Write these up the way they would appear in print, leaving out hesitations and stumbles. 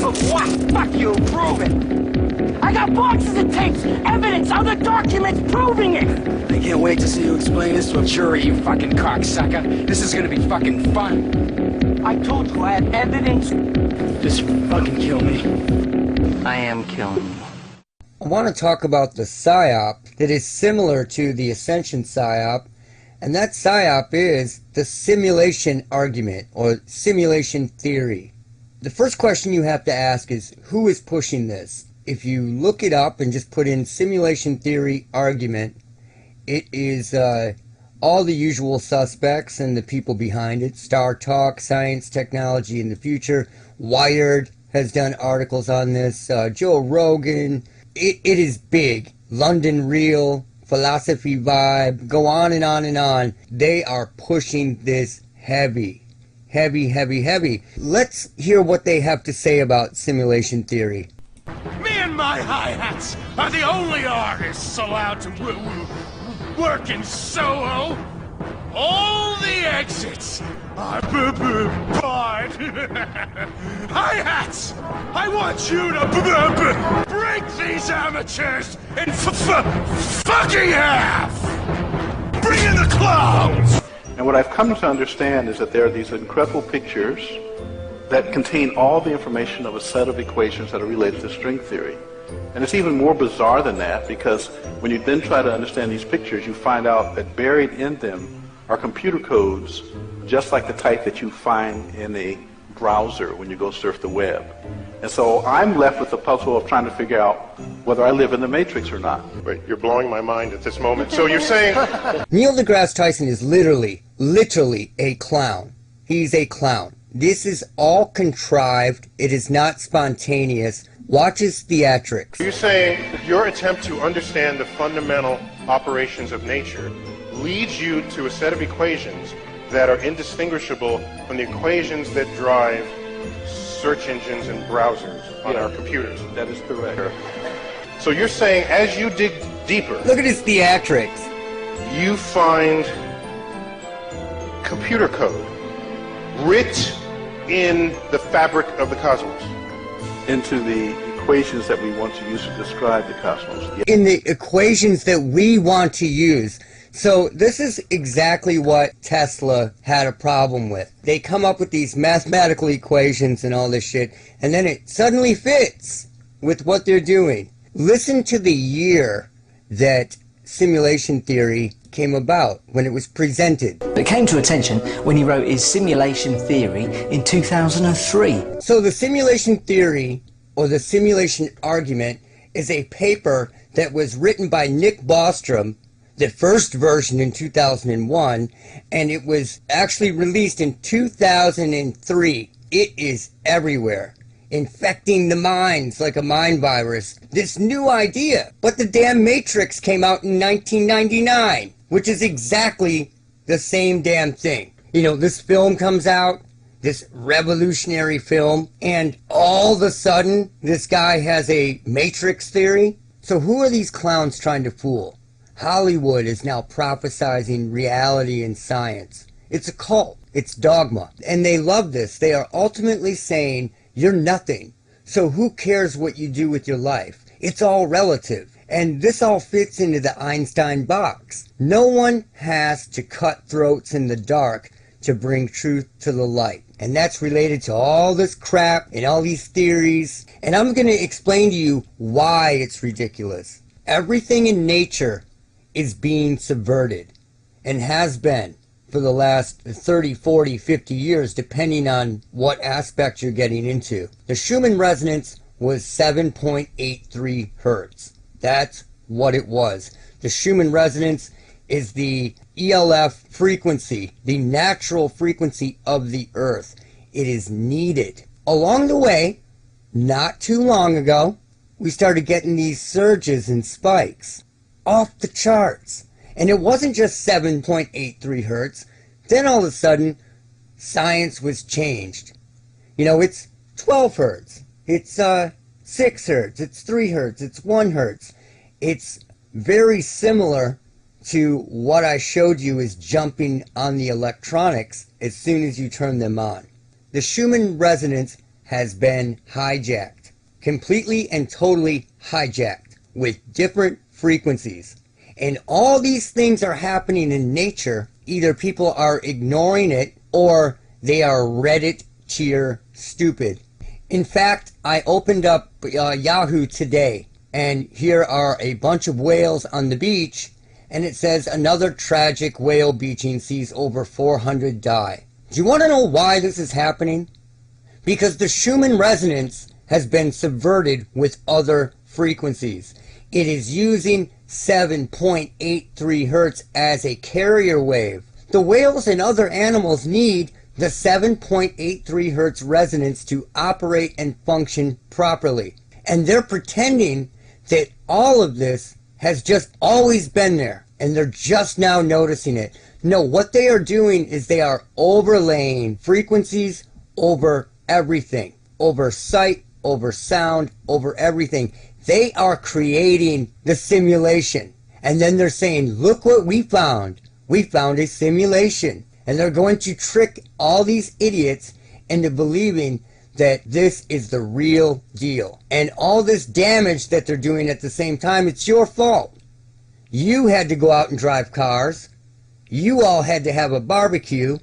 What? Fuck you, prove it! I got boxes of tapes, evidence, other documents proving it! I can't wait to see you explain this to a jury, you fucking cocksucker. This is gonna be fucking fun. I told you I had evidence. Just fucking kill me. I am killing you. I want to talk about the PSYOP that is similar to the Ascension PSYOP, and that PSYOP is the simulation argument, or simulation theory. The first question you have to ask is, who is pushing this? If you look it up and just put in simulation theory argument, it is all the usual suspects and the people behind it. Star Talk, Science, Technology in the Future, Wired has done articles on this, Joe Rogan. It is big. London Real, Philosophy Vibe, go on and on and on. They are pushing this heavy. Heavy, heavy, heavy. Let's hear what they have to say about simulation theory. Me and my hi-hats are the only artists allowed to work in Soho. All the exits are barred. Hi-hats! I want you to break these amateurs in fucking half! Bring in the clowns! And what I've come to understand is that there are these incredible pictures that contain all the information of a set of equations that are related to string theory. And it's even more bizarre than that, because when you then try to understand these pictures, you find out that buried in them are computer codes just like the type that you find in a browser when you go surf the web. And so I'm left with the puzzle of trying to figure out whether I live in the Matrix or not. Wait, you're blowing my mind at this moment. So you're saying... Neil deGrasse Tyson is literally a clown. He's a clown. This is all contrived. It is not spontaneous. Watch his theatrics. You're saying that your attempt to understand the fundamental operations of nature leads you to a set of equations that are indistinguishable from the equations that drive search engines and browsers on our computers. That is correct. So you're saying as you dig deeper... Look at his theatrics. You find computer code writ in the fabric of the cosmos. Into the equations that we want to use to describe the cosmos. In the equations that we want to use. So this is exactly what Tesla had a problem with. They come up with these mathematical equations and all this shit, and then it suddenly fits with what they're doing. Listen to the year that simulation theory came about, when it was presented. It came to attention when he wrote his simulation theory in 2003. So the simulation theory, or the simulation argument, is a paper that was written by Nick Bostrom, the first version in 2001, and it was actually released in 2003. It is everywhere, infecting the minds like a mind virus. This new idea. But the damn Matrix came out in 1999, which is exactly the same damn thing. You know, this film comes out, this revolutionary film, and all of a sudden, this guy has a Matrix theory. So who are these clowns trying to fool? Hollywood is now prophesizing reality and science. It's a cult. It's dogma. And they love this. They are ultimately saying, you're nothing. So who cares what you do with your life? It's all relative. And this all fits into the Einstein box. No one has to cut throats in the dark to bring truth to the light. And that's related to all this crap and all these theories. And I'm going to explain to you why it's ridiculous. Everything in nature is being subverted, and has been for the last 30, 40, 50 years, depending on what aspect you're getting into. The Schumann resonance was 7.83 hertz. That's what it was. The Schumann resonance is the ELF frequency, the natural frequency of the Earth. It is needed. Along the way, not too long ago, we started getting these surges and spikes. Off the charts. And it wasn't just 7.83 hertz. Then all of a sudden, science was changed. You know, it's 12 hertz. It's 6 hertz. It's 3 hertz. It's 1 hertz. It's very similar to what I showed you is jumping on the electronics as soon as you turn them on. The Schumann resonance has been hijacked. Completely and totally hijacked with different frequencies. And all these things are happening in nature. Either people are ignoring it or they are Reddit cheer stupid. In fact, I opened up Yahoo today, and here are a bunch of whales on the beach, and it says another tragic whale beaching sees over 400 die. Do you want to know why this is happening? Because the Schumann resonance has been subverted with other frequencies. It is using 7.83 hertz as a carrier wave. The whales and other animals need the 7.83 hertz resonance to operate and function properly. And they're pretending that all of this has just always been there, and they're just now noticing it. No, what they are doing is they are overlaying frequencies over everything, over sight, over sound, over everything. They are creating the simulation. And then they're saying, look what we found. We found a simulation. And they're going to trick all these idiots into believing that this is the real deal. And all this damage that they're doing at the same time, it's your fault. You had to go out and drive cars. You all had to have a barbecue.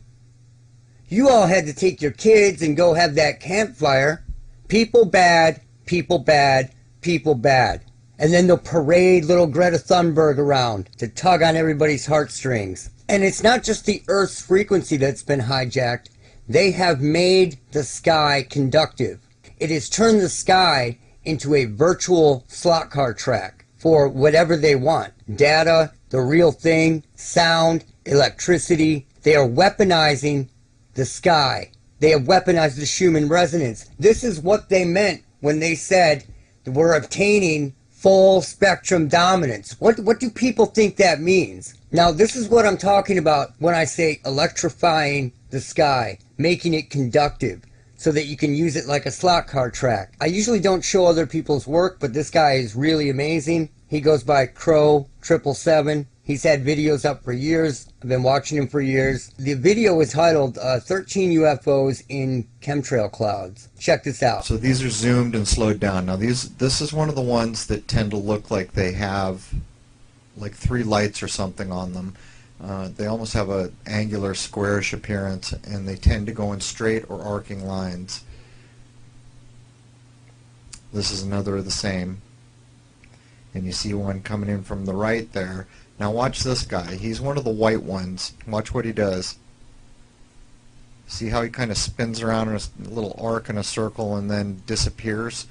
You all had to take your kids and go have that campfire. People bad, people bad, people bad. And then they'll parade little Greta Thunberg around to tug on everybody's heartstrings. And it's not just the Earth's frequency that's been hijacked. They have made the sky conductive. It has turned the sky into a virtual slot car track for whatever they want. Data, the real thing, sound, electricity. They are weaponizing the sky. They have weaponized the Schumann resonance. This is what they meant when they said that we're obtaining full spectrum dominance. What do people think that means? Now, this is what I'm talking about when I say electrifying the sky, making it conductive so that you can use it like a slot car track. I usually don't show other people's work, but this guy is really amazing. He goes by Crow 777. He's had videos up for years. I've been watching him for years. The video is titled 13 UFOs in Chemtrail Clouds. Check this out. So these are zoomed and slowed down. Now this is one of the ones that tend to look like they have like 3 lights or something on them. They almost have an angular squarish appearance, and they tend to go in straight or arcing lines. This is another of the same. And you see one coming in from the right there. Now watch this guy. He's one of the white ones. Watch what he does. See how he kind of spins around in a little arc in a circle and then disappears?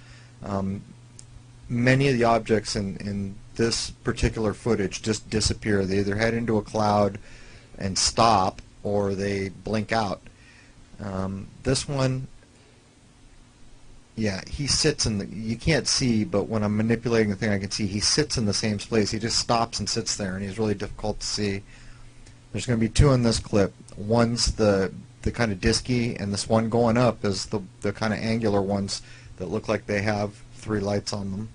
Many of the objects in this particular footage just disappear. They either head into a cloud and stop, or they blink out. This one, yeah, he sits in the, you can't see, but when I'm manipulating the thing I can see he sits in the same place. He just stops and sits there, and he's really difficult to see. There's going to be 2 in this clip. One's the kind of disky, and this one going up is the kind of angular ones that look like they have 3 lights on them.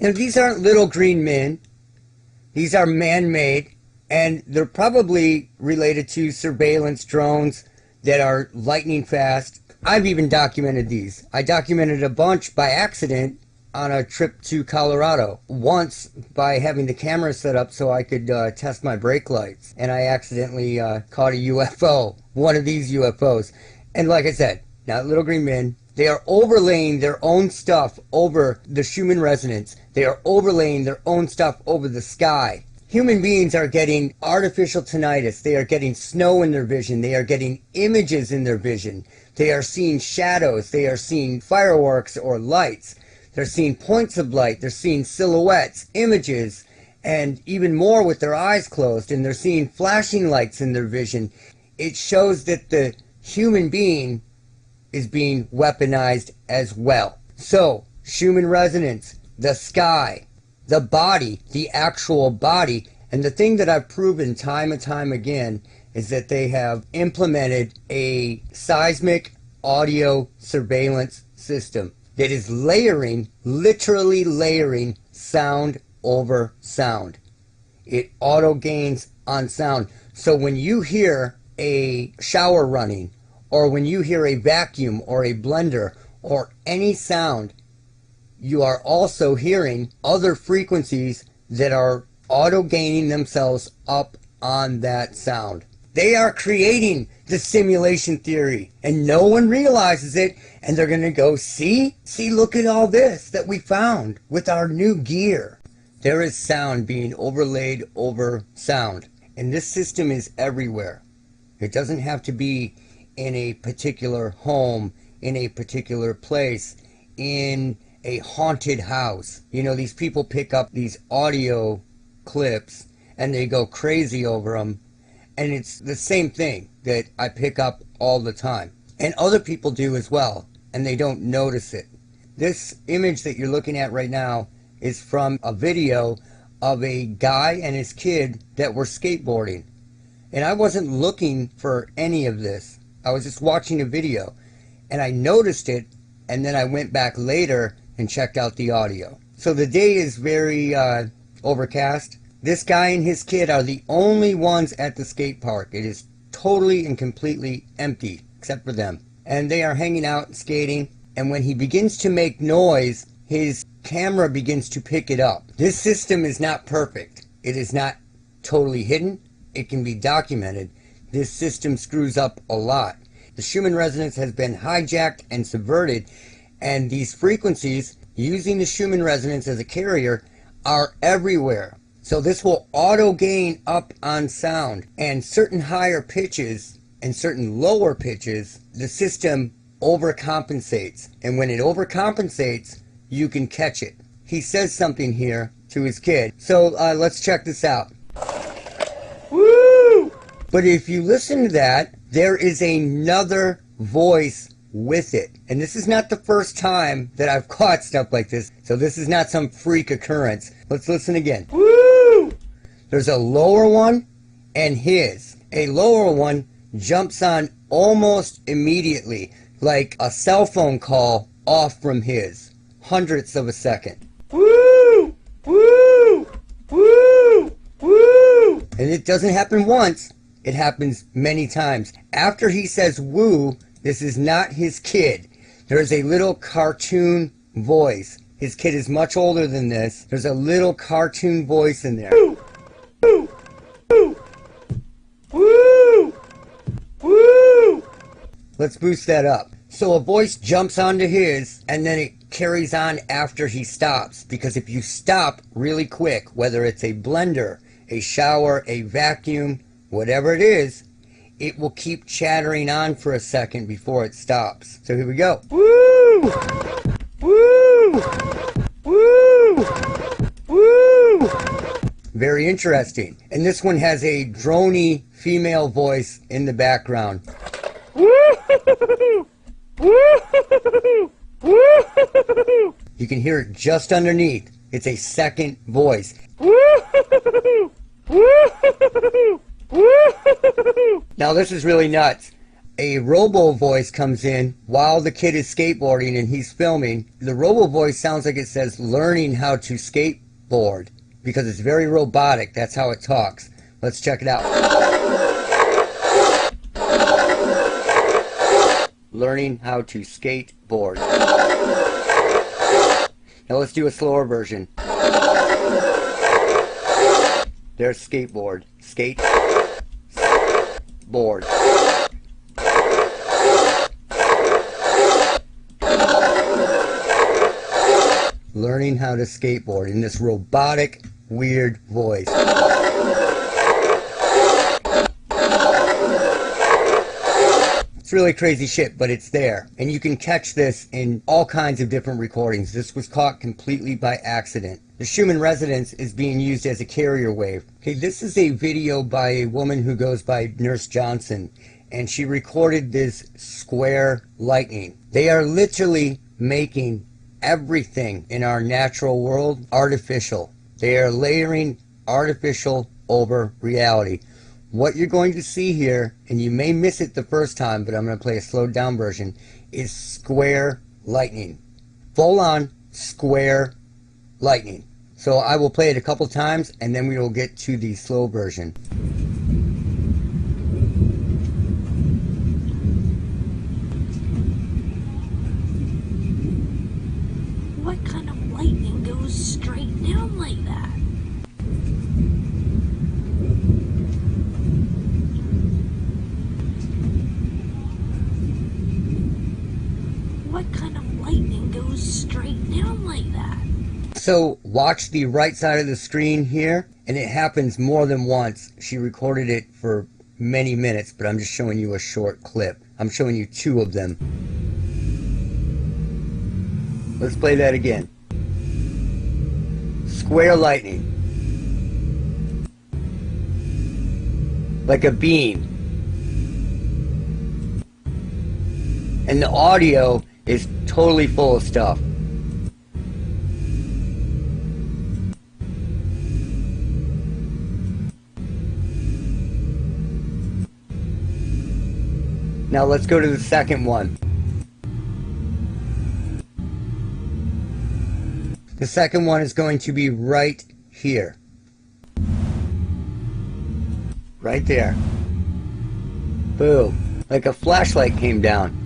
Now, these aren't little green men. These are man-made, and they're probably related to surveillance drones that are lightning fast. I've even documented these. I documented a bunch by accident on a trip to Colorado. Once by having the camera set up so I could test my brake lights, and I accidentally caught a UFO, one of these UFOs. And like I said, not little green men. They are overlaying their own stuff over the Schumann resonance. They are overlaying their own stuff over the sky. Human beings are getting artificial tinnitus. They are getting snow in their vision. They are getting images in their vision. They are seeing shadows. They are seeing fireworks or lights. They're seeing points of light. They're seeing silhouettes, images, and even more with their eyes closed. And they're seeing flashing lights in their vision. It shows that the human being is being weaponized as well. So, Schumann resonance, the sky, the body, the actual body, and the thing that I've proven time and time again is that they have implemented a seismic audio surveillance system that is layering, literally layering sound over sound. It auto gains on sound. So when you hear a shower running, or when you hear a vacuum or a blender or any sound, you are also hearing other frequencies that are auto-gaining themselves up on that sound. They are creating the simulation theory, and no one realizes it, and they're going to go, see, look at all this that we found with our new gear. There is sound being overlaid over sound, and this system is everywhere. It doesn't have to be in a particular home, in a particular place, in a haunted house. You know, these people pick up these audio clips and they go crazy over them, and it's the same thing that I pick up all the time, and other people do as well, and they don't notice it. This image that you're looking at right now is from a video of a guy and his kid that were skateboarding, and I wasn't looking for any of this. I was just watching a video and I noticed it, and then I went back later and checked out the audio. So the day is very overcast. This guy and his kid are the only ones at the skate park. It is totally and completely empty except for them, and they are hanging out and skating, and when he begins to make noise, his camera begins to pick it up. This system is not perfect. It is not totally hidden. It can be documented. This system screws up a lot. The Schumann resonance has been hijacked and subverted, and these frequencies, using the Schumann resonance as a carrier, are everywhere. So this will auto gain up on sound, and certain higher pitches and certain lower pitches, the system overcompensates, and when it overcompensates, you can catch it. He says something here to his kid, so let's check this out. Woo! But if you listen to that, there is another voice with it, and this is not the first time that I've caught stuff like this, so this is not some freak occurrence. Let's listen again. Woo! There's a lower one and his. A lower one jumps on almost immediately, like a cell phone call off from his. Hundredths of a second. Woo! Woo! Woo! Woo! And it doesn't happen once, it happens many times. After he says woo, this is not his kid. There's a little cartoon voice. His kid is much older than this. There's a little cartoon voice in there. Woo! Woo! Woo! Woo! Woo! Let's boost that up. So a voice jumps onto his, and then it carries on after he stops. Because if you stop really quick, whether it's a blender, a shower, a vacuum, whatever it is, it will keep chattering on for a second before it stops. So here we go. Woo! Woo! Woo! Woo! Very interesting. And this one has a drony female voice in the background. Woo! Woo! Woo! You can hear it just underneath. It's a second voice. Woo! Woo! Now this is really nuts. A robo voice comes in while the kid is skateboarding and he's filming. The robo voice sounds like it says learning how to skateboard because it's very robotic. That's how it talks. Let's check it out. Learning how to skateboard. Now let's do a slower version. There's skateboard. Skate. Board. Learning how to skateboard in this robotic, weird voice. It's really crazy shit, but it's there. And you can catch this in all kinds of different recordings. This was caught completely by accident. The Schumann resonance is being used as a carrier wave. Okay, this is a video by a woman who goes by Nurse Johnson, and she recorded this square lightning. They are literally making everything in our natural world artificial. They are layering artificial over reality. What you're going to see here, and you may miss it the first time, but I'm going to play a slowed down version, is square lightning. Full on square lightning. So I will play it a couple times and then we will get to the slow version. So watch the right side of the screen here, and it happens more than once. She recorded it for many minutes, but I'm just showing you a short clip. I'm showing you 2 of them. Let's play that again. Square lightning. Like a beam. And the audio is totally full of stuff. Now let's go to the second one. The second one is going to be right here. Right there. Boom. Like a flashlight came down.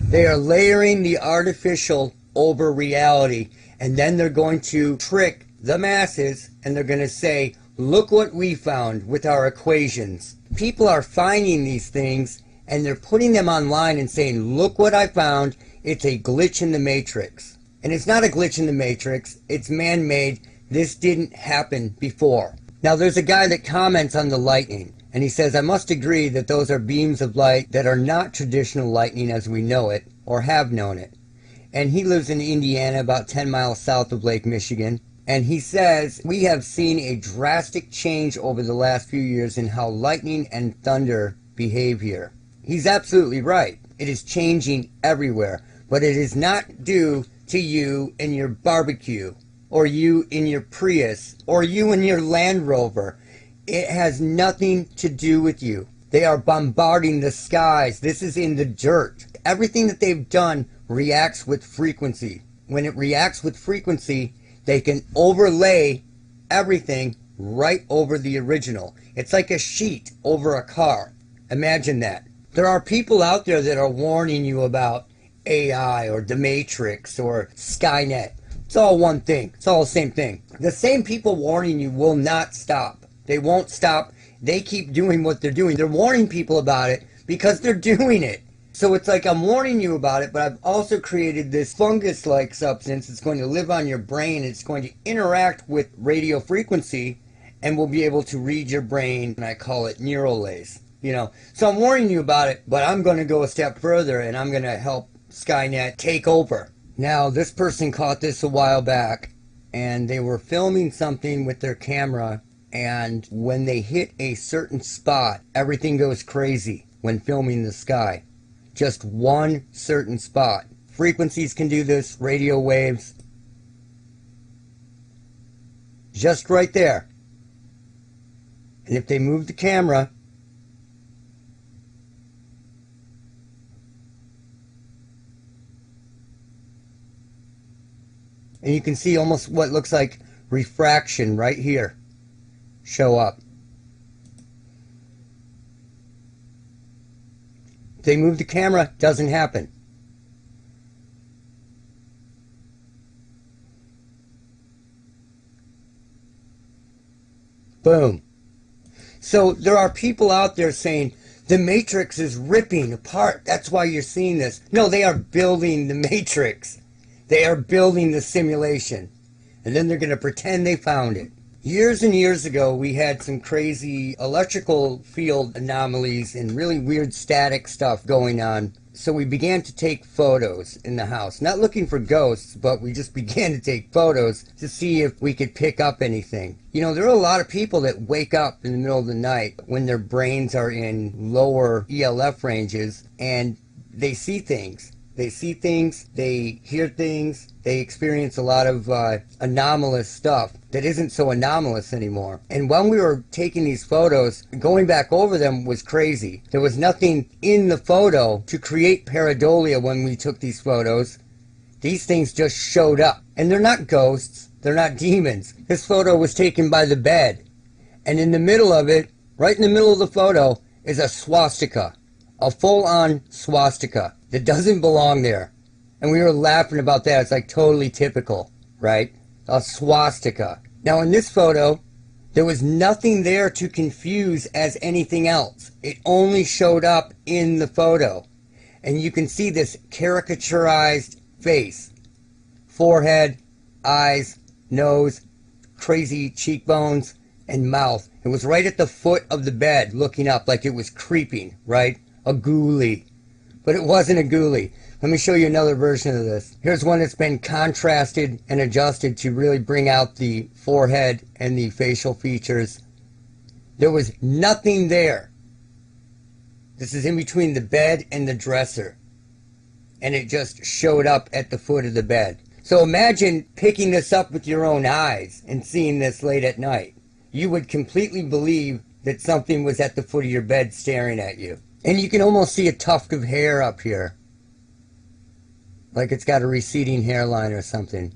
They are layering the artificial over reality, and then they're going to trick the masses, and they're going to say, look what we found with our equations. People are finding these things, and they're putting them online and saying, look what I found, it's a glitch in the matrix. And it's not a glitch in the matrix, it's man-made. This didn't happen before. Now there's a guy that comments on the lightning, and he says, I must agree that those are beams of light that are not traditional lightning as we know it, or have known it. And he lives in Indiana, about 10 miles south of Lake Michigan. And he says, we have seen a drastic change over the last few years in how lightning and thunder behave here. He's absolutely right. It is changing everywhere. But it is not due to you in your barbecue, or you in your Prius, or you in your Land Rover. It has nothing to do with you. They are bombarding the skies. This is in the dirt. Everything that they've done reacts with frequency. When it reacts with frequency, they can overlay everything right over the original. It's like a sheet over a car. Imagine that. There are people out there that are warning you about AI or the Matrix or Skynet. It's all one thing. It's all the same thing. The same people warning you will not stop. They won't stop. They keep doing what they're doing. They're warning people about it because they're doing it. So it's like I'm warning you about it, but I've also created this fungus-like substance. It's going to live on your brain. It's going to interact with radio frequency and will be able to read your brain. And I call it neuralace. You know, so I'm warning you about it, but I'm going to go a step further and I'm going to help Skynet take over. Now, this person caught this a while back, and they were filming something with their camera, and when they hit a certain spot, everything goes crazy when filming the sky. Just one certain spot. Frequencies can do this, radio waves. Just right there. And if they move the camera, and you can see almost what looks like refraction right here show up. If they move the camera, doesn't happen. Boom. So there are people out there saying the Matrix is ripping apart. That's why you're seeing this. No, they are building the Matrix. They are building the simulation. And then they're going to pretend they found it. Years and years ago, we had some crazy electrical field anomalies and really weird static stuff going on. So we began to take photos in the house. Not looking for ghosts, but we just began to take photos to see if we could pick up anything. You know, there are a lot of people that wake up in the middle of the night when their brains are in lower ELF ranges and they see things. They see things, they hear things, they experience a lot of anomalous stuff that isn't so anomalous anymore. And when we were taking these photos, going back over them was crazy. There was nothing in the photo to create pareidolia when we took these photos. These things just showed up. And they're not ghosts, they're not demons. This photo was taken by the bed. And in the middle of it, right in the middle of the photo, is a swastika. A full-on swastika that doesn't belong there. And we were laughing about that. It's like totally typical, right? A swastika. Now in this photo, There was nothing there to confuse as anything else. It only showed up in the photo. And you can see this caricaturized face. Forehead, eyes, nose, crazy cheekbones, and mouth. It was right at the foot of the bed, looking up like it was creeping, right? A ghoulie. But it wasn't a ghoulie. Let me show you another version of this. Here's one that's been contrasted and adjusted to really bring out the forehead and the facial features. There was nothing there. This is in between the bed and the dresser. And it just showed up at the foot of the bed. So imagine picking this up with your own eyes and seeing this late at night. You would completely believe that something was at the foot of your bed staring at you. And you can almost see a tuft of hair up here. Like it's got a receding hairline or something.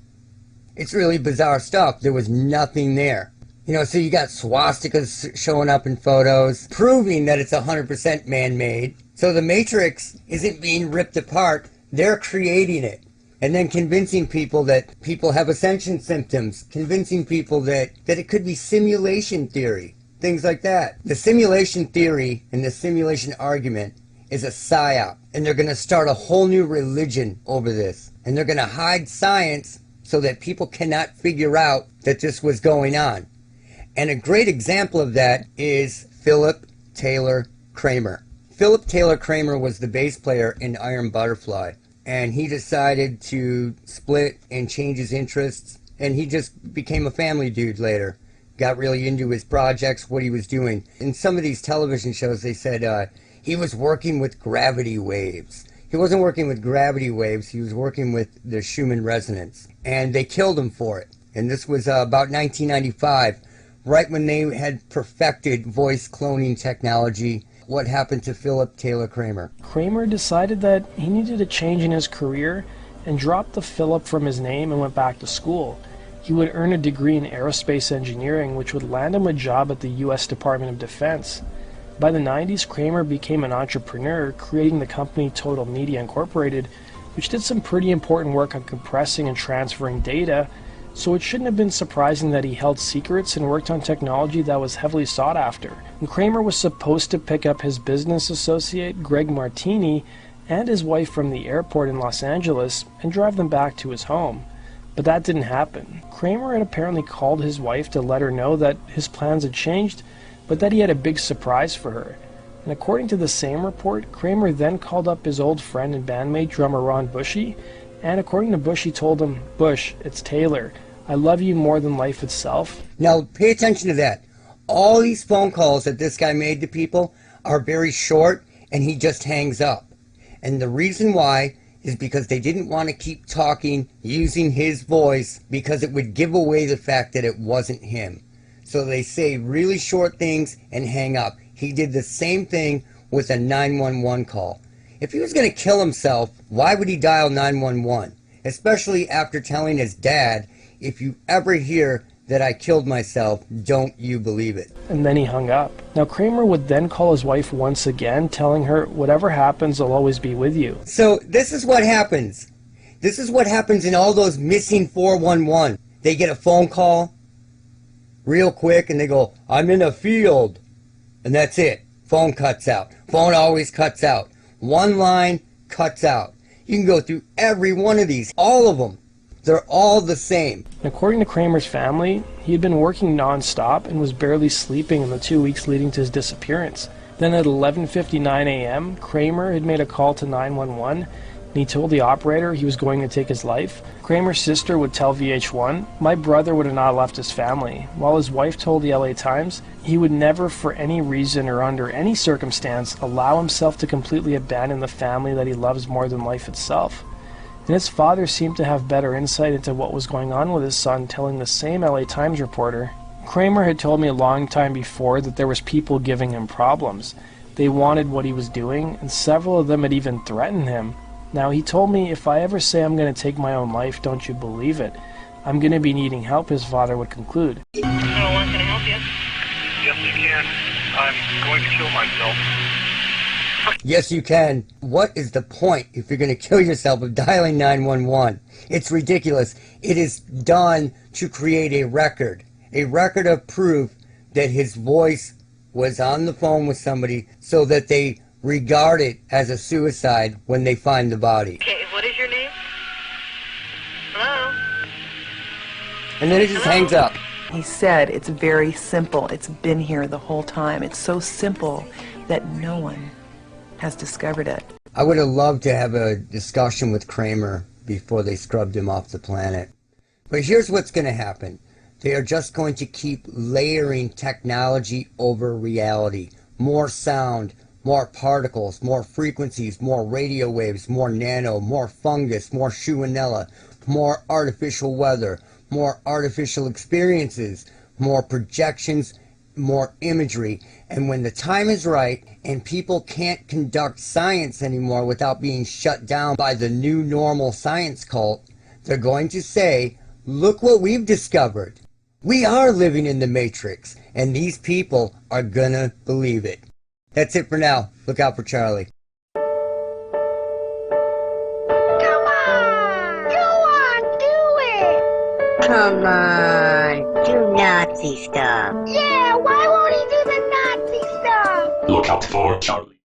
It's really bizarre stuff. There was nothing there. You know, so you got swastikas showing up in photos, proving that it's 100% man-made. So the Matrix isn't being ripped apart. They're creating it. And then convincing people that people have ascension symptoms. Convincing people that it could be simulation theory. Things like that. The simulation theory and the simulation argument is a psyop. And they're going to start a whole new religion over this. And they're going to hide science so that people cannot figure out that this was going on. And a great example of that is Philip Taylor Kramer. Philip Taylor Kramer was the bass player in Iron Butterfly. And he decided to split and change his interests. And he just became a family dude later. Got really into his projects, what he was doing. In some of these television shows, they said he was working with gravity waves. He wasn't working with gravity waves. He was working with the Schumann resonance. And they killed him for it. And this was about 1995, right when they had perfected voice cloning technology. What happened to Philip Taylor Kramer? Kramer decided that he needed a change in his career and dropped the Philip from his name and went back to school. He would earn a degree in aerospace engineering, which would land him a job at the U.S. Department of Defense. By the 90s, Kramer became an entrepreneur, creating the company Total Media Incorporated, which did some pretty important work on compressing and transferring data, so it shouldn't have been surprising that he held secrets and worked on technology that was heavily sought after. And Kramer was supposed to pick up his business associate, Greg Martini, and his wife from the airport in Los Angeles and drive them back to his home. But that didn't happen. Kramer had apparently called his wife to let her know that his plans had changed, but that he had a big surprise for her. And according to the same report, Kramer then called up his old friend and bandmate drummer Ron Bushy, and according to Bush, he told him, "Bush, it's Taylor. I love you more than life itself." Now, pay attention to that. All these phone calls that this guy made to people are very short, and he just hangs up. And the reason why is because they didn't want to keep talking using his voice because it would give away the fact that it wasn't him. So they say really short things and hang up. He did the same thing with a 911 call. If he was going to kill himself, why would he dial 911? Especially after telling his dad, "If you ever hear that I killed myself, don't you believe it." And then he hung up. Now Kramer would then call his wife once again, telling her, "Whatever happens, I'll always be with you." So this is what happens. This is what happens in all those missing 411. They get a phone call real quick and they go, "I'm in a field." And that's it. Phone cuts out. Phone always cuts out. One line cuts out. You can go through every one of these. All of them. They're all the same. According to Kramer's family, he had been working non-stop and was barely sleeping in the 2 weeks leading to his disappearance. Then at 11:59 a.m., Kramer had made a call to 911, and he told the operator he was going to take his life. Kramer's sister would tell VH1, "My brother would have not left his family," while his wife told the LA Times he would never for any reason or under any circumstance allow himself to completely abandon the family that he loves more than life itself. And his father seemed to have better insight into what was going on with his son, telling the same LA Times reporter, "Kramer had told me a long time before that there was people giving him problems. They wanted what he was doing, and several of them had even threatened him. Now, he told me, if I ever say I'm going to take my own life, don't you believe it. I'm going to be needing help," his father would conclude. Can I help you? Yes, you can. I'm going to kill myself. Yes, you can. What is the point if you're going to kill yourself of dialing 911? It's ridiculous. It is done to create a record of proof that his voice was on the phone with somebody so that they regard it as a suicide when they find the body. Okay, what is your name? Hello? And then it just hangs up. He said it's very simple. It's been here the whole time. It's so simple that no one has discovered it. I would have loved to have a discussion with Kramer before they scrubbed him off the planet. But here's what's going to happen. They are just going to keep layering technology over reality. More sound, more particles, more frequencies, more radio waves, more nano, more fungus, more shillelagh, more artificial weather, more artificial experiences, more projections, more imagery. And when the time is right and people can't conduct science anymore without being shut down by the new normal science cult, they're going to say, look what we've discovered. We are living in the Matrix, and these people are gonna believe it. That's it for now. Look out for Charlie. Come on! Go on, do it! Come on, do Nazi stuff. Yeah, why won't he do the Nazi stuff? Look out for Charlie.